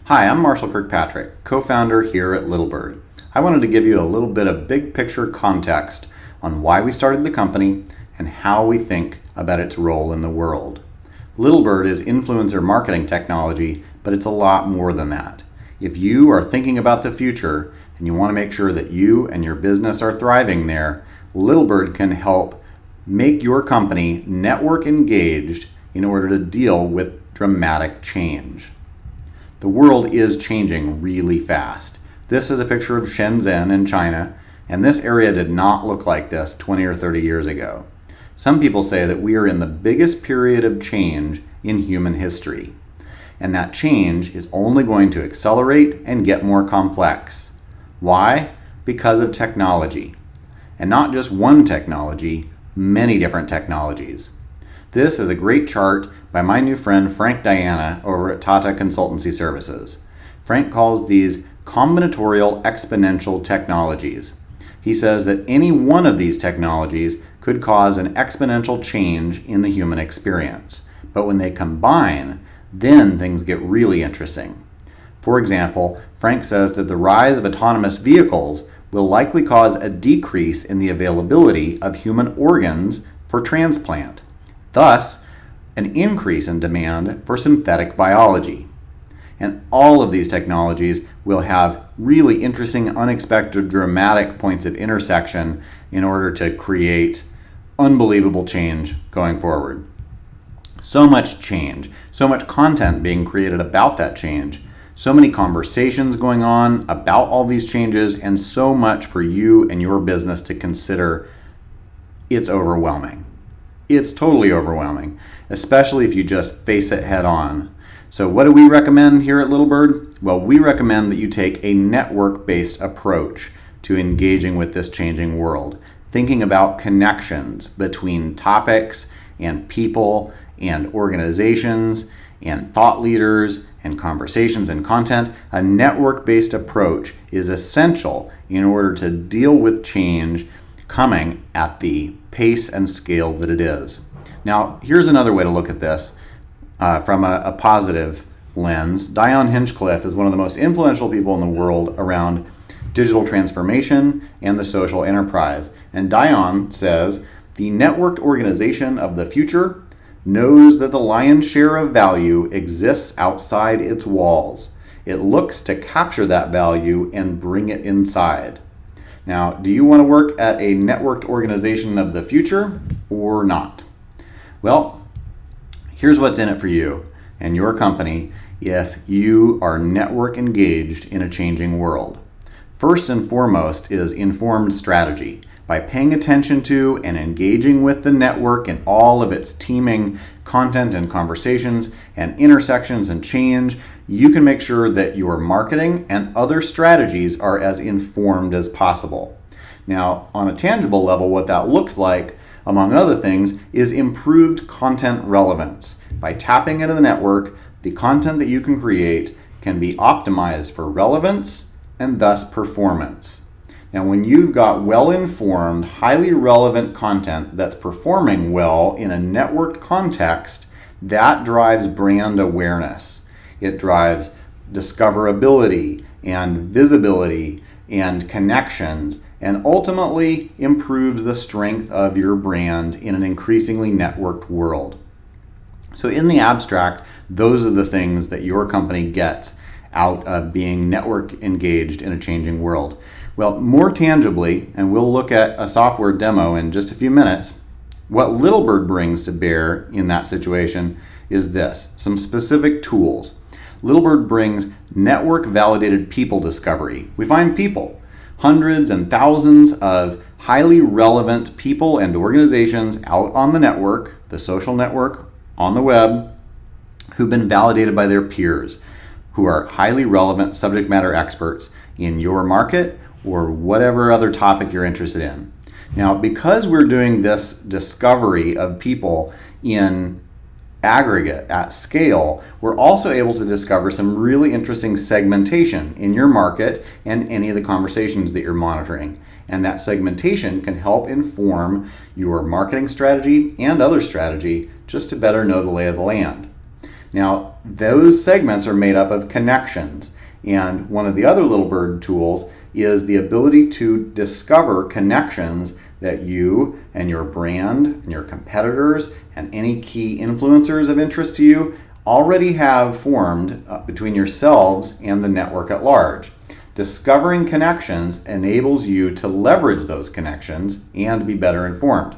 Hi, I'm Marshall Kirkpatrick, co-founder here at LittleBird. I wanted to give you a little bit of big picture context on why we started the company and how we think about its role in the world. LittleBird is influencer marketing technology, but it's a lot more than that. If you are thinking about the future and you want to make sure that you and your business are thriving there, LittleBird can help make your company network engaged in order to deal with dramatic change. The world is changing really fast. This is a picture of Shenzhen in China, and this area did not look like this 20 or 30 years ago. Some people say that we are in the biggest period of change in human history, and that change is only going to accelerate and get more complex. Why? Because of technology. And not just one technology, many different technologies. This is a great chart by my new friend Frank Diana over at Tata Consultancy Services. Frank calls these combinatorial exponential technologies. He says that any one of these technologies could cause an exponential change in the human experience. But when they combine, then things get really interesting. For example, Frank says that the rise of autonomous vehicles will likely cause a decrease in the availability of human organs for transplant. Thus, an increase in demand for synthetic biology. And all of these technologies will have really interesting, unexpected, dramatic points of intersection in order to create unbelievable change going forward. So much change, so much content being created about that change, so many conversations going on about all these changes, and so much for you and your business to consider. It's overwhelming. It's totally overwhelming, especially if you just face it head on. So what do we recommend here at LittleBird? Well, we recommend that you take a network-based approach to engaging with this changing world, thinking about connections between topics and people and organizations and thought leaders and conversations and content. A network-based approach is essential in order to deal with change coming at the pace and scale that it is. Now, here's another way to look at this from a positive lens. Dion Hinchcliffe is one of the most influential people in the world around digital transformation and the social enterprise. And Dion says, the networked organization of the future knows that the lion's share of value exists outside its walls. It looks to capture that value and bring it inside. Now, do you want to work at a networked organization of the future or not? Well, here's what's in it for you and your company if you are network engaged in a changing world. First and foremost is informed strategy. By paying attention to and engaging with the network and all of its teeming content and conversations and intersections and change, you can make sure that your marketing and other strategies are as informed as possible. Now, on a tangible level, what that looks like, among other things, is improved content relevance. By tapping into the network, the content that you can create can be optimized for relevance and thus performance. Now, when you've got well-informed, highly relevant content that's performing well in a networked context, that drives brand awareness. It drives discoverability and visibility and connections, and ultimately improves the strength of your brand in an increasingly networked world. So in the abstract, those are the things that your company gets out of being network engaged in a changing world. Well, more tangibly, and we'll look at a software demo in just a few minutes, what LittleBird brings to bear in that situation is this, some specific tools. LittleBird brings network validated people discovery. We find people, hundreds and thousands of highly relevant people and organizations out on the network, the social network, on the web, who've been validated by their peers, who are highly relevant subject matter experts in your market or whatever other topic you're interested in. Now, because we're doing this discovery of people in aggregate at scale, we're also able to discover some really interesting segmentation in your market and any of the conversations that you're monitoring. And that segmentation can help inform your marketing strategy and other strategy just to better know the lay of the land. Now, those segments are made up of connections. And one of the other LittleBird tools is the ability to discover connections that you and your brand and your competitors and any key influencers of interest to you already have formed between yourselves and the network at large. Discovering connections enables you to leverage those connections and be better informed.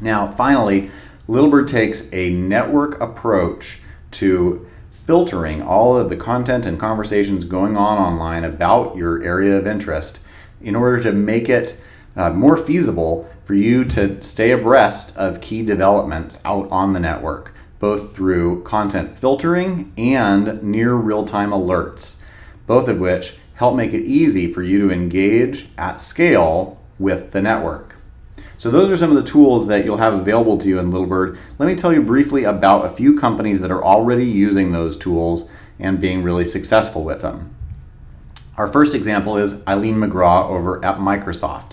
Now, finally, LittleBird takes a network approach to filtering all of the content and conversations going on online about your area of interest in order to make it more feasible for you to stay abreast of key developments out on the network, both through content filtering and near real-time alerts, both of which help make it easy for you to engage at scale with the network. So those are some of the tools that you'll have available to you in LittleBird. Let me tell you briefly about a few companies that are already using those tools and being really successful with them. Our first example is Eileen McGraw over at Microsoft.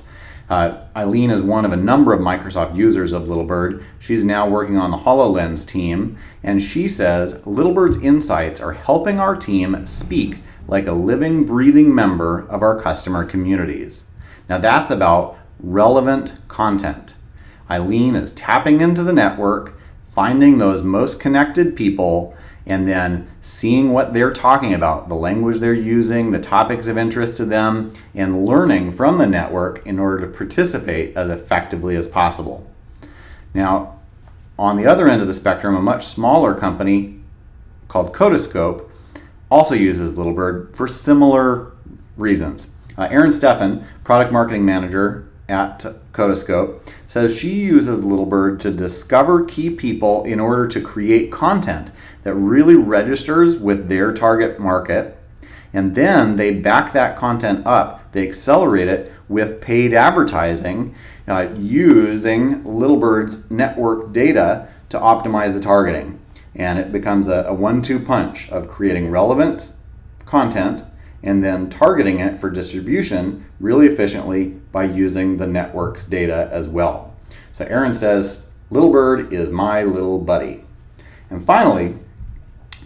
Eileen is one of a number of Microsoft users of LittleBird. She's now working on the HoloLens team, and she says, LittleBird's insights are helping our team speak like a living, breathing member of our customer communities. Now that's about relevant content. Eileen is tapping into the network, finding those most connected people, and then seeing what they're talking about, the language they're using, the topics of interest to them, and learning from the network in order to participate as effectively as possible. Now, on the other end of the spectrum, a much smaller company called Codescope also uses LittleBird for similar reasons. Erin Steffen, product marketing manager at Codescope, says she uses LittleBird to discover key people in order to create content that really registers with their target market, and then they back that content up. They accelerate it with paid advertising using LittleBird's network data to optimize the targeting. And it becomes a 1-2 punch of creating relevant content and then targeting it for distribution really efficiently by using the network's data as well. So Erin says, LittleBird is my little buddy. And finally,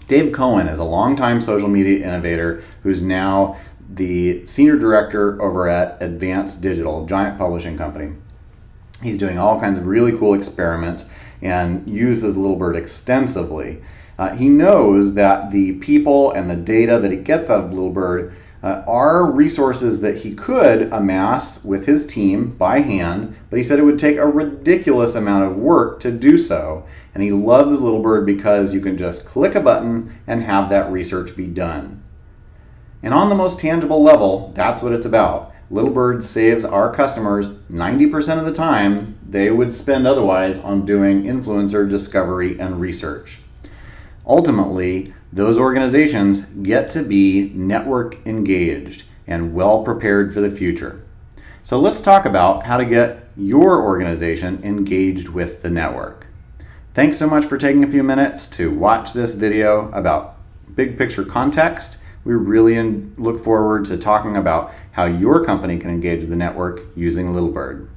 Dave Cohen is a longtime social media innovator who's now the senior director over at Advanced Digital, a giant publishing company. He's doing all kinds of really cool experiments and uses LittleBird extensively. He knows that the people and the data that he gets out of LittleBird are resources that he could amass with his team by hand, but he said it would take a ridiculous amount of work to do so. And he loves LittleBird because you can just click a button and have that research be done. And on the most tangible level, that's what it's about. LittleBird saves our customers 90% of the time they would spend otherwise on doing influencer discovery and research. Ultimately, those organizations get to be network engaged and well prepared for the future. So let's talk about how to get your organization engaged with the network. Thanks so much for taking a few minutes to watch this video about big picture context. We really look forward to talking about how your company can engage with the network using LittleBird.